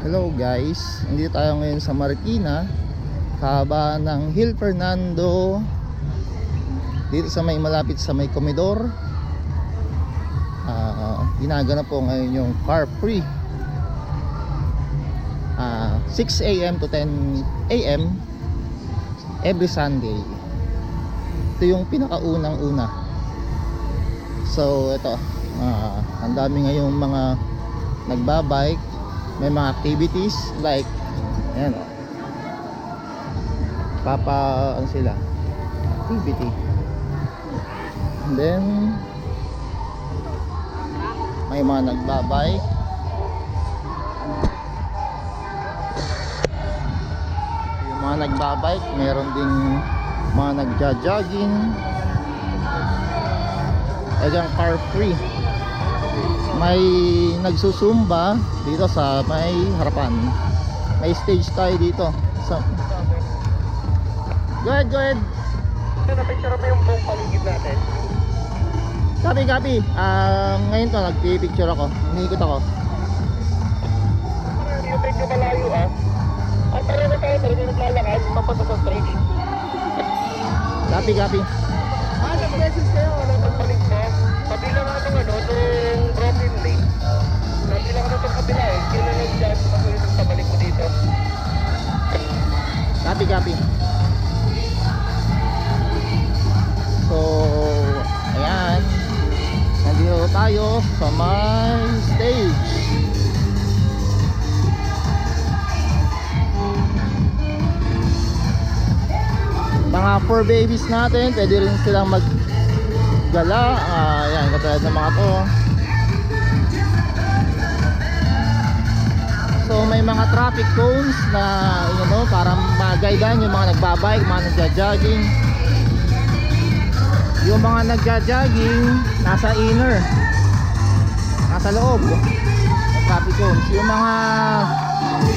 Hello guys, nandito tayo ngayon sa Marikina, kahabaan ng Hill Fernando, dito sa may malapit sa may Comedor. Ginaganap po ngayon yung car free, 6 AM to 10 AM every Sunday. Ito yung pinakaunang una. So ito, ang dami ngayong mga nagbabike. May mga activities like ayan, ano sila, activity. And then may mga nagbabike. Yung mga nagbabike, meron ding mga nagja-jogging. Agang car free. May nagsusumba dito sa may harapan. May stage tayo dito. So, go ahead. Napicture mo yung buong paligid natin? Copy. Ngayon to, nagpipicture ako. Iniikot ako. Yung medyo malayo At pareho na tayo, naglalakad, papunta sa stage. Copy. Ilang beses kayo, pagpalit mo? Kabilang nung broken lane. Kabilang itong kabila Kailangan dyan, pag-ulit ang pabalik mo dito. Copy. So, ayan. Nandito tayo sa my stage. Mga 4 babies natin, pwede rin silang maggala. Ayan, katulad ng mga to. So may mga traffic cones na para mag-guidean yung mga nagbabike, mga nagja-jogging. Yung mga nagja-jogging nasa inner, nasa loob ng traffic cones. Yung mga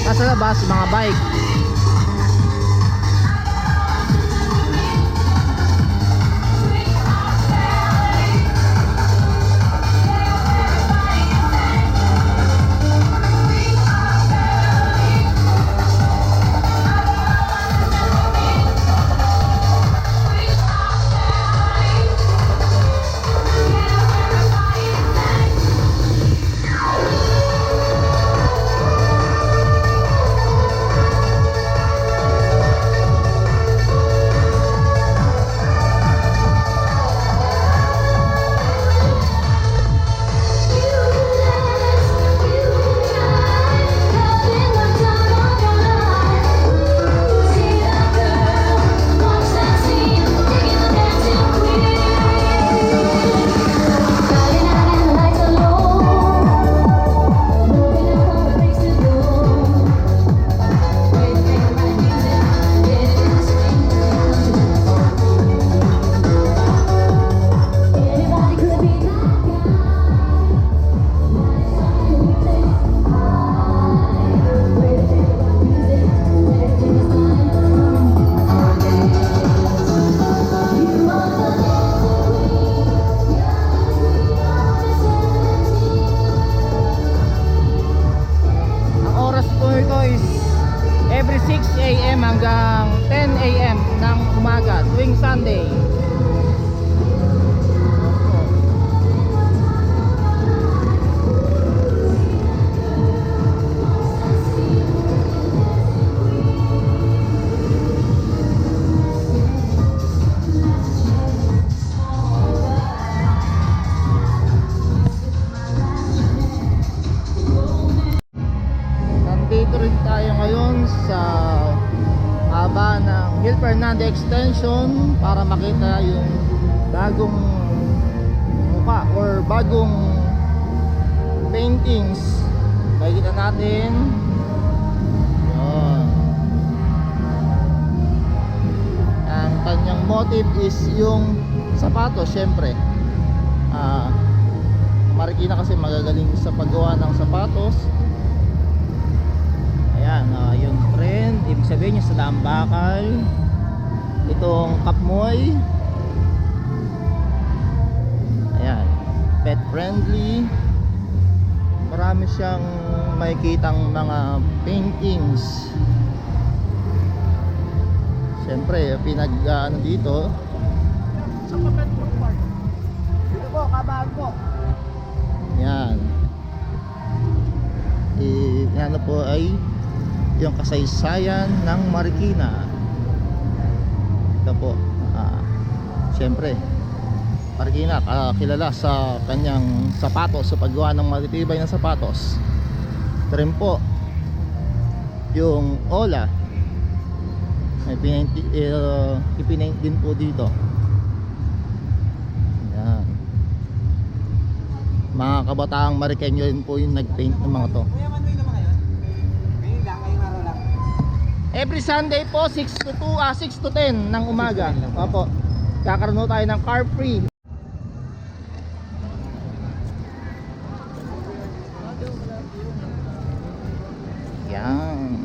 nasa labas, yung mga bike. Every 6 AM hanggang 10 AM ng umaga tuwing Sunday. Nandito rin tayo ngayon sa haba ng Hill Fernando Extension para makita yung bagong mukha or bagong paintings. Makikita natin yun. Ang kanyang motive is yung sapatos. Syempre Marikina kasi magagaling sa paggawa ng sapatos. Ayan, yung trend, ibig sabihin yung sa Dambakal, itong Kapmoy. Ayan, pet friendly. Marami siyang makikitang mga paintings. Siyempre, ano dito, Sa Kapetport Park. Dito po, kabahan po. yan. Ano po ay yung kasaysayan ng Marikina. Ito po, siyempre, Marikina kilala sa kanyang sapatos, sa paggawa ng matitibay na sapatos. Ito rin po yung Ola, may ipinaint din po dito. Yan. Mga kabataang Marikenyo rin po yung nagpaint ng mga to. Kuya, man, may naman ngayon? May lang, ngayong araw lang. Every Sunday po 6 to 10 ng umaga. Opo. Kakaroon tayo ng car free. Yan.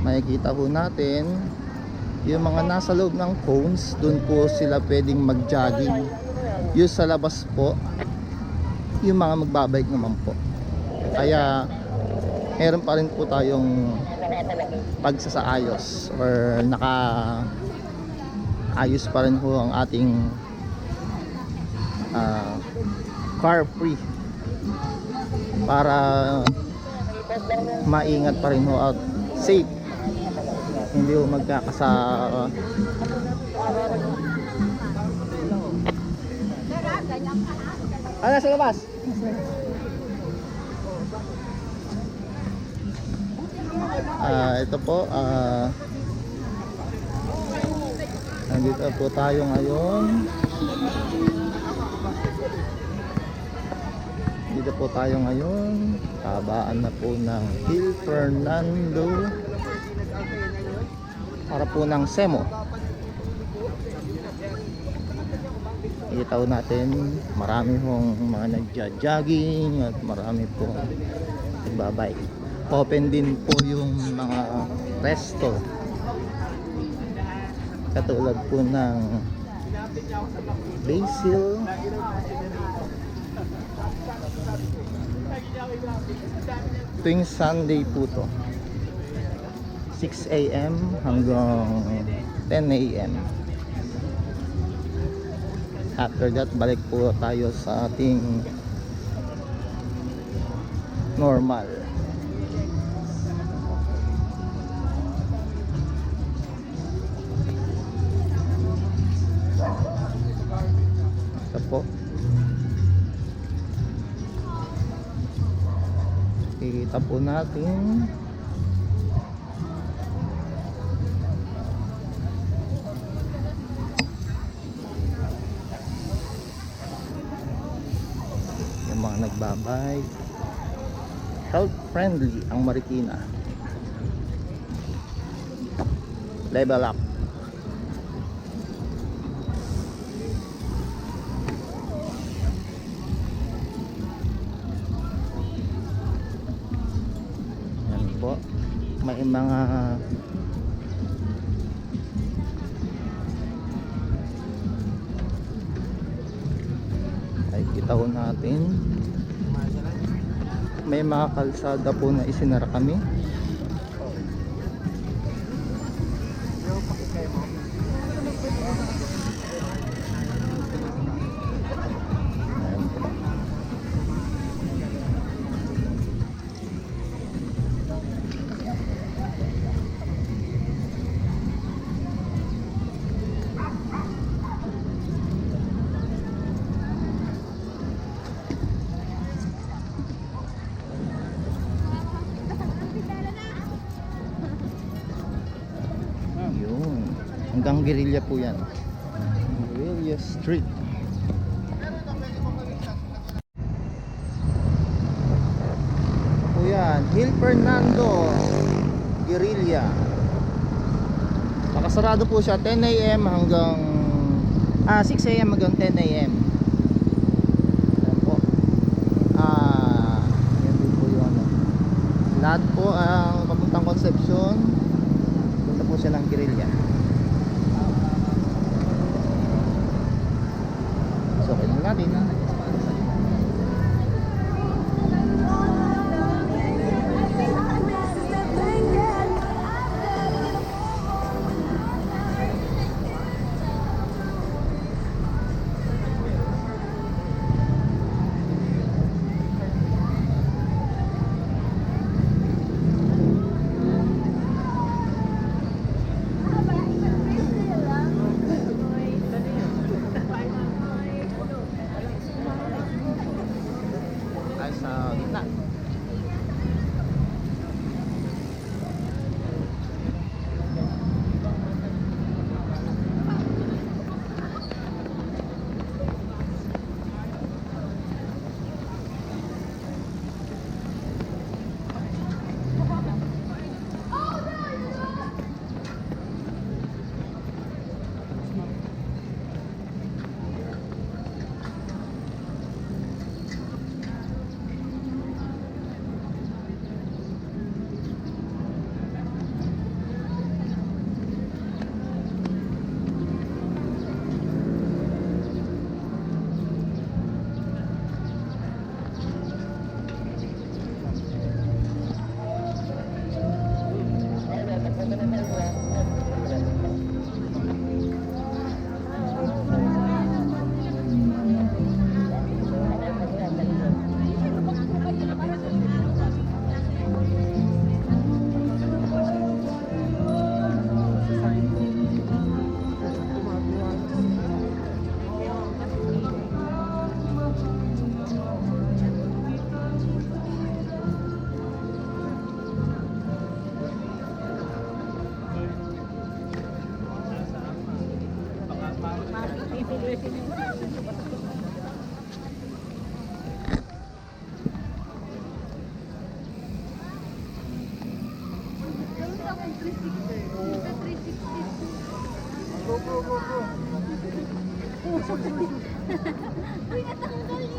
Makikita po natin yung mga nasa loob ng cones, doon po sila pwedeng mag-jogging. Yung sa labas po, yung mga magbabike naman po. Kaya meron pa rin po tayong pagsasaayos or ayos pa rin po ang ating car free para maingat pa rin ho at safe, hindi ho magkakasa sa labas. Ito po, nandito po tayo ngayon. Dito po tayo ngayon. Kabaan na po ng Hill Fernando para po ng Semo. Ikitaw natin, marami pong mga nagja-jogging at marami pong nagbabike. Open din po yung mga resto, katulad po ng Basil, tuwing Sunday po to, 6 AM hanggang 10 AM. After that, balik po tayo sa ating normal. Ito po, kikita po natin yung mga nagbabike. Health friendly ang Marikina. Level up. Yan po, may mga ay kita ko natin, may mga kalsada po na isinara kami. Ayan po. Yun. Hanggang Guerrilla po yan. Guerrilla Street. Po yan. Hill Fernando Guerrilla. Nakasarado po siya 10 AM hanggang 6 AM hanggang 10 AM. Ayan po. Yan din po yung ano. Lahat po ang papuntang Concepcion, punta po siya ng Guerrilla. So, kailan natin na. Uy, natanggal eh.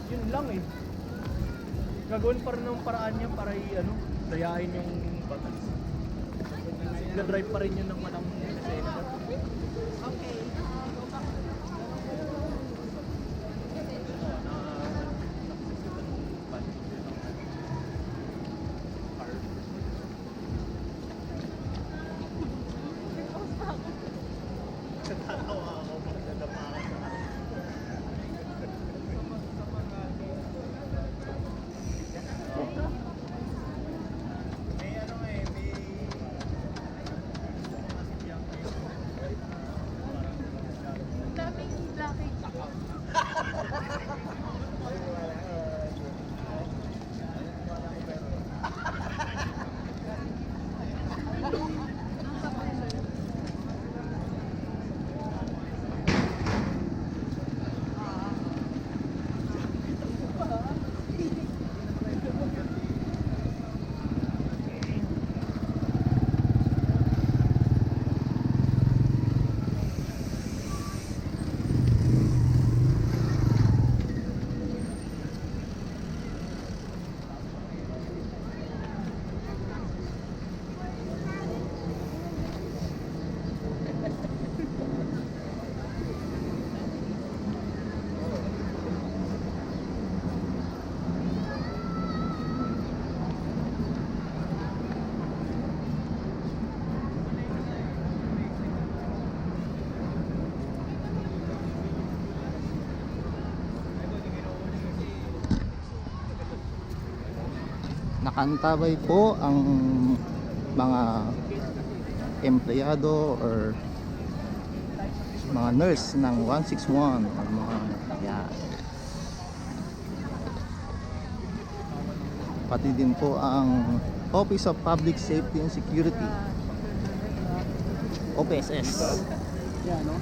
Yun lang eh. Gagawin pa rin ng paraan niya para ano, dayain yung batas. Nag-drive pa rin yun ng manang senator. Okay. Natatawa ako pag nadapakan sa akin. Daming blockage. Nakantabay po ang mga empleyado or mga nurse ng 161 or mga yan. Pati din po ang Office of Public Safety and Security. OPSS. Yan, no?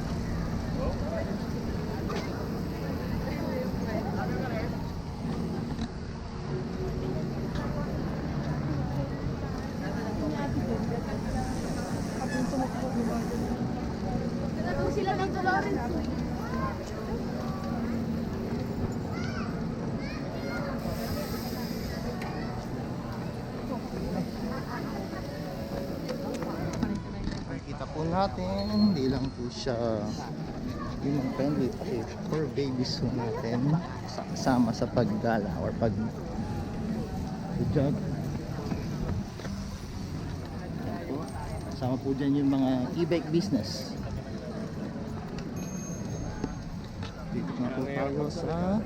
Nagtatawag sila ng Dolores. Makikita po natin, hindi lang po siya human friendly, pati for babies po natin kasama sa paggala or pag-jog. Kasama po dyan yung mga e-bike business. Dito na po tayo sa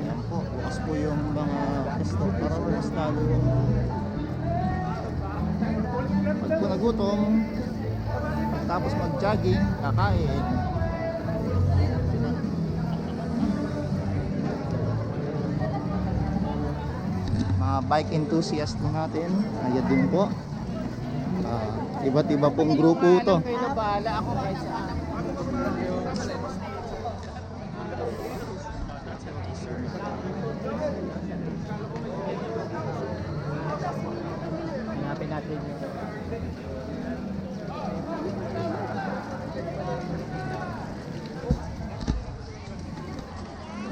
yan po, bukas po yung mga resto para mas lalo pag po nagutom tapos mag-jogging, kakain. Mga bike enthusiast po natin, ayan din po. Iba't iba pong grupo to. Hanapin natin yung...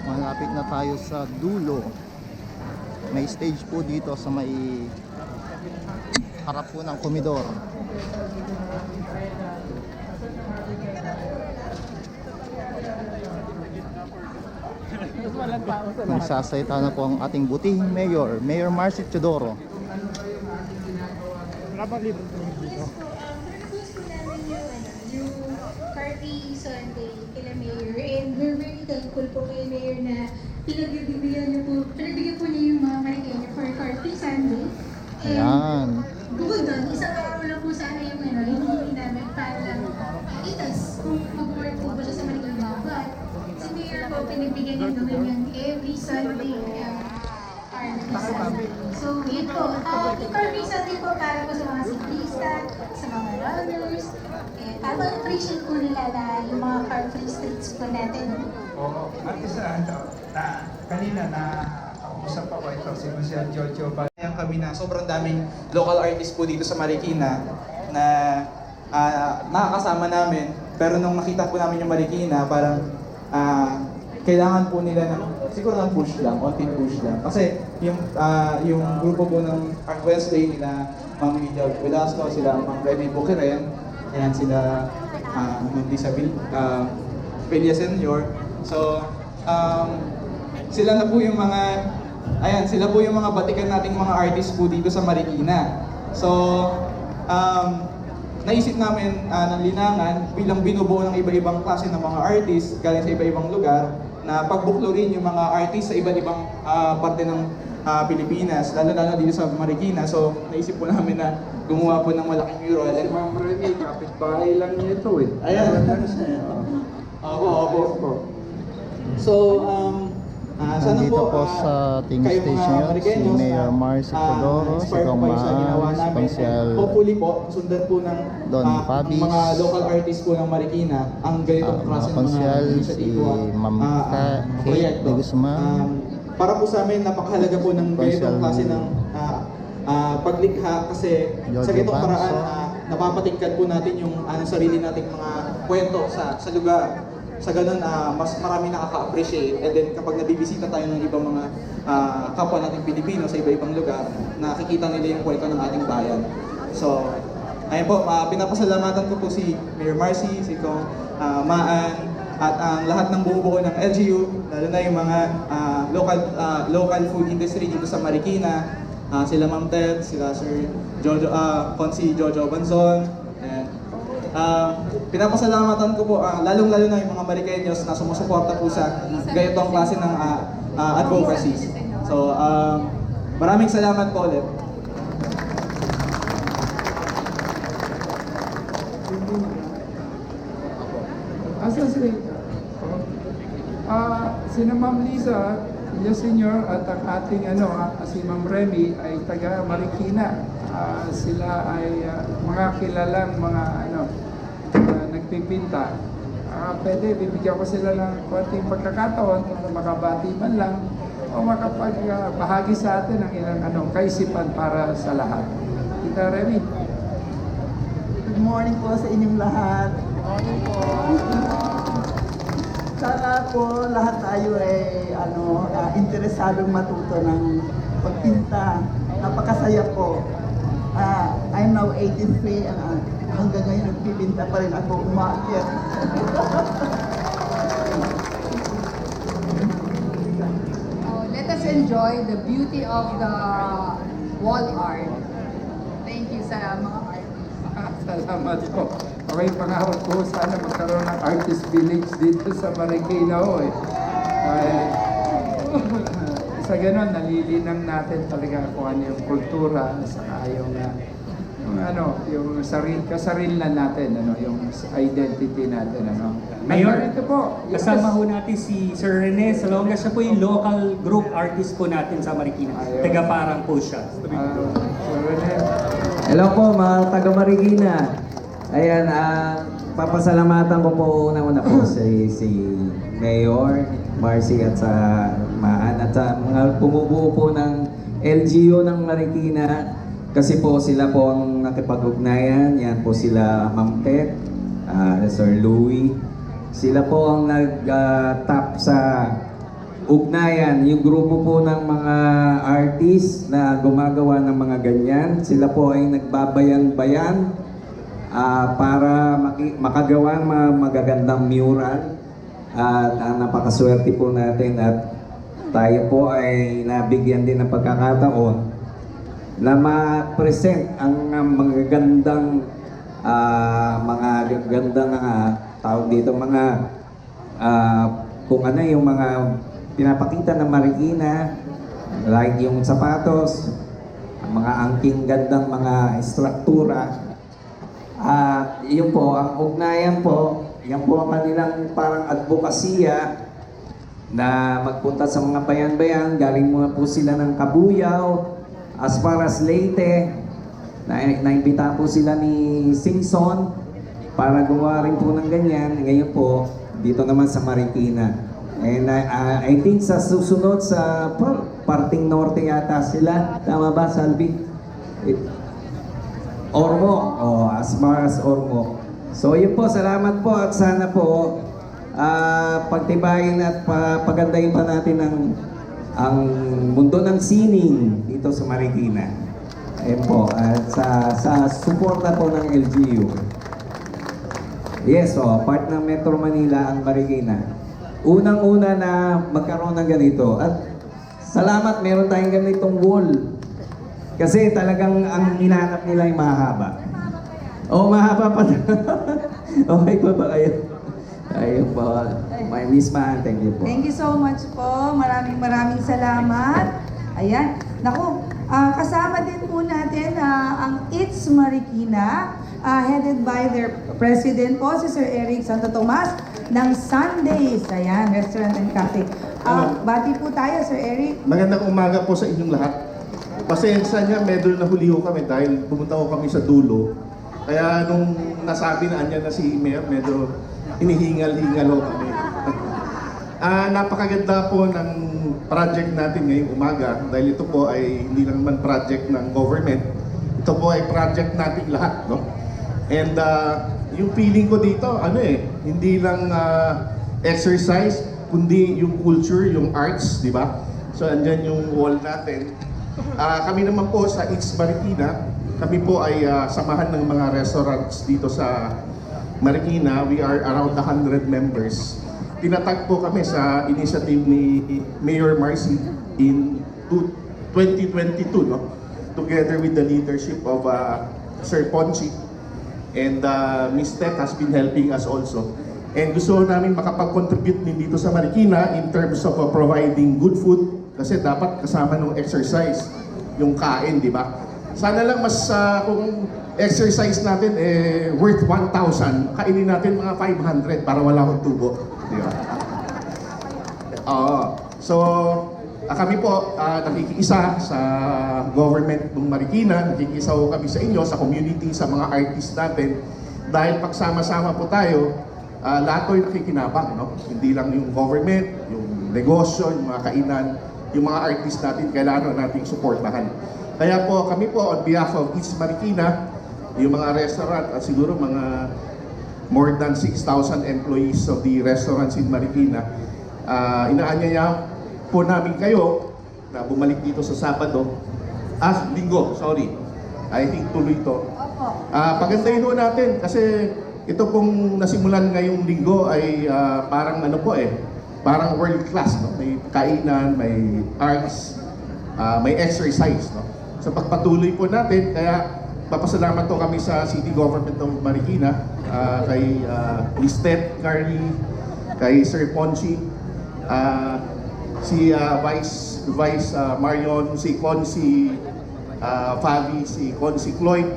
Malapit na tayo sa dulo. May stage po dito sa may harap po ng komedor. Nagsasayta na po ang ating butihing mayor, Mayor Marcy Teodoro. Yung party Sunday kila Mayor, and we're very thankful po kay Mayor na pinagbigyan po niya yung mga Marikenya for Party Sunday. And Ayan. bukod doon, isang araw lang po sana yung hindi namin para itas kung mag-work po ba siya sa Marikenya. But si Mayor po, pinagbigyan niya gawin yan every Sunday. Party Sunday. So, yun po. Yung Party Sunday po para po sa mga siklista, sa mga runners, para ma-appreciate po nila na yung mga car-free streets po natin. Oo, kanina na usap ako ito, si Monsieur Jojo Bayan kami na sobrang daming local artists po dito sa Marikina na nakakasama namin. Pero nung nakita po namin yung Marikina, parang kailangan po nila ng siguro ng push lang, konting push lang. Kasi yung grupo po ng Park Wednesday nila, Ma'am Lydia Velasco, sila Ma'am Remy Bukiren, ayan sila Ma'am Lisa Pelia Senior. So, sila na po yung mga, sila po yung mga batikan nating mga artists po dito sa Marikina. So, naisip namin ng Linangan bilang binubuo ng iba-ibang klase ng mga artists galing sa iba-ibang lugar na pagbuklurin yung mga artists sa iba't ibang parte ng Pilipinas, lalo-lalo dito sa Marikina. So, naisip po namin na gumawa po ng malaking mural. And Ma'am Rene, kapit-bahay lang niya ito eh. ayan. Opo. So, sana Nandito po, po sa ating kayo stage mga ngayon si Mariqueños, Mayor Marcy Teodoro, si inspired po kayo sa ginawa Tomas, namin. Konsyal Hopefully po, sundan po ng Don ang Fabis, mga local artists po ng Marikina ang ganitong mga klase ng mga konsyal, inisyatibo, si Ma'am Kate proyekto. de Guzman. Para po sa amin, napakahalaga po ng ganitong Konsyal klase ng paglikha kasi Jojo sa ganitong paraan, Banso. napapatingkad po natin yung sarili nating mga kwento sa lugar. Sa ganun, mas marami nakaka-appreciate. And then kapag nabibisita tayo ng ibang mga kapwa nating Pilipino sa iba-ibang lugar, nakikita nila yung kwento ng ating bayan. So, ayun po, pinapasalamatan ko po si Mayor Marcy, si Kong Maan, at ang lahat ng bumubuo ng LGU, lalo na yung mga local food industry dito sa Marikina, sila Ma'am Ted, sila Sir Jojo, Consi Jojo Banzon, and Pinapasalamatan ko po, lalong-lalo na yung mga Mariqueños na sumusuporta po sa ganitong klase ng advocacies. So, maraming salamat po ulit. Asa si sina Ma'am Lisa, Senior at ang ating si Ma'am Remy ay taga Marikina. Sila ay mga kilalang mga nagpipinta. Pwede, bibigyan ko sila ng konting pagkakataon para makabati man lang o makapagbahagi sa atin ng ilang kaisipan para sa lahat. Kita Remy. Good morning po sa inyong lahat. Sana po lahat tayo ay interesadong matuto ng pagpinta. Napakasaya po. I'm now 83 and hanggang ngayon nagpipinta pa rin ako umakyat. Let us enjoy the beauty of the wall art. Thank you sa mga artists. Salamat po. Okay, pangarap ko sana magkaroon ng artist village dito sa Marikina ho eh. Sa ganun, nalilinang natin talaga kung ano yung kultura, saka yung kasarilan natin, yung identity natin, Mayor, ito po. kasama ho natin si Sir Rene Salonga. Siya po yung local group artist po natin sa Marikina. Ayun. Taga-Parang po siya. Sir Rene. Hello po mga taga Marikina. Ayan, papasalamatan ko po una-una po si Mayor, Marcy at sa Maan at sa mga bumubuo po ng LGU ng Marikina kasi po sila po ang nakipag-ugnayan. Yan po sila Ma'am Pet, Sir Louie. Sila po ang nag-tap sa ugnayan, yung grupo po ng mga artist na gumagawa ng mga ganyan. Sila po ay nagbabayan-bayan para makagawa ng mga magagandang mural. At napakaswerte po natin at tayo po ay nabigyan din ng pagkakataon na ma-present ang magagandang tawag dito, kung ano yung mga pinapakita ng Marikina, like yung sapatos, mga angking gandang mga estruktura. Yun po, ang ugnayan po, yan po ang kanilang parang advokasya na magpunta sa mga bayan-bayan. Galing muna po sila ng Kabuyaw, as far as Leyte, naimbita po sila ni Singson para gumawa rin po ng ganyan. Ngayon po, dito naman sa Marikina. And I think sa susunod sa parting norte yata sila. Tama ba, Salvi? Ormoc. As far as Ormoc. So yun po, salamat po at sana po pagtibayin at pagandahin pa natin ang mundo ng sining dito sa Marikina. Ayun po, at sa suporta po ng LGU. Yes, part ng Metro Manila ang Marikina. Unang-una na magkaroon ng ganito. At salamat, meron tayong ganitong wall. Kasi talagang ang hinanap nila ay mahaba. Mahaba pa. Okay po ba kayo? Ayun po. My Miss Man, thank you po. Thank you so much po. Maraming salamat. Ayan. Naku, kasama din po natin ang It's Marikina, headed by their president po, si Sir Eric Santo Tomas, ng Sundays. Ayan, Restaurant and Cafe. Bati po tayo, Sir Eric. Magandang umaga po sa inyong lahat. Pasensya niya, medyo nahuli ko kami dahil pumunta ko kami sa dulo. Kaya nung nasabi na niya na si Mayor, medyo inihingal-hingal ho kami. Napakaganda po ng project natin ngayong umaga dahil ito po ay hindi lang naman project ng government. Ito po ay project nating lahat, no? And yung feeling ko dito, hindi lang exercise, kundi yung culture, yung arts, di ba? So andyan yung wall natin. Kami naman po sa It's Marikina, kami po ay samahan ng mga restaurants dito sa Marikina. We are around 100 members. Tinatag po kami sa initiative ni Mayor Marcy in 2022, no? Together with the leadership of Sir Ponchi. And Miss Tet has been helping us also. And gusto namin makapag-contribute din dito sa Marikina in terms of providing good food kasi dapat kasama ng exercise yung kain, di ba? Sana lang mas kung exercise natin worth 1,000, kainin natin mga 500 para wala akong tubo, di ba? So kami po nakikiisa sa government ng Marikina, nakikiisa po kami sa inyo, sa community, sa mga artists natin dahil pagsama-sama po tayo, lahat po yung nakikinabang, no? Hindi lang yung government, yung negosyo, yung mga kainan, yung mga artist natin, kailangan nating suportahan. Kaya po kami po on behalf of Eats Marikina, yung mga restaurant at siguro mga more than 6,000 employees of the restaurants in Marikina, inaanyaya po namin kayo na bumalik dito sa Sabado, Linggo, sorry. I think tuloy ito. Pagandahin ho natin kasi ito pong nasimulan ngayong linggo ay parang ano po parang world class, no? May kainan, may arts, may exercise, no? So pagpatuloy po natin, kaya papasalamat po kami sa City Government of Marikina, kay Miss Tet Carly, kay Sir Ponchi, si Vice Marion, si Consi Fabi, si Consi Cloyd,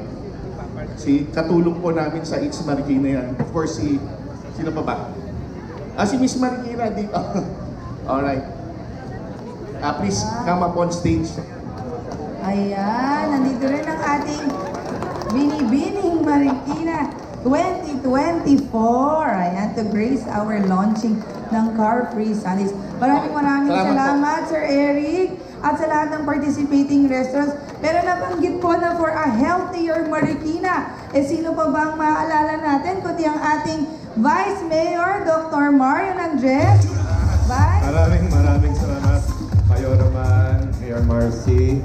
si katulong po namin sa Eats Marikina yan. Of course, sino pa ba? Si Miss Marikina dito. Alright. Please come up on stage. Ayan, nandito rin ang ating Binibining Marikina 2024. Ayan, to grace our launching ng Car Free Sundays. Maraming salamat, Sir Eric, at sa lahat ng participating restaurants. Pero nabanggit po na for a healthier Marikina. Sino pa bang maaalala natin kundi ang ating Vice Mayor, Dr. Marion Andres. Vice? Maraming salamat kayo naman, Mayor Marcy.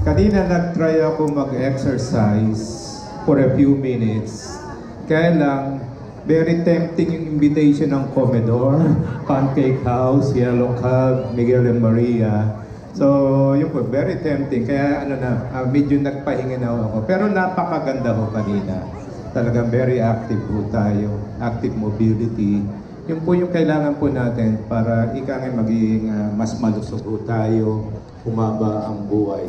Kanina nag-try ako mag-exercise for a few minutes. Kaya lang, very tempting yung invitation ng Comedor, Pancake House, Yellow Cab, Miguel and Maria. So, yun po, very tempting. Kaya medyo nagpahinga na ako. Pero napakaganda ho kanina. Talagang very active po tayo. Active mobility. Yun po yung kailangan po natin para ika nga maging mas malusog po tayo, humaba ang buhay.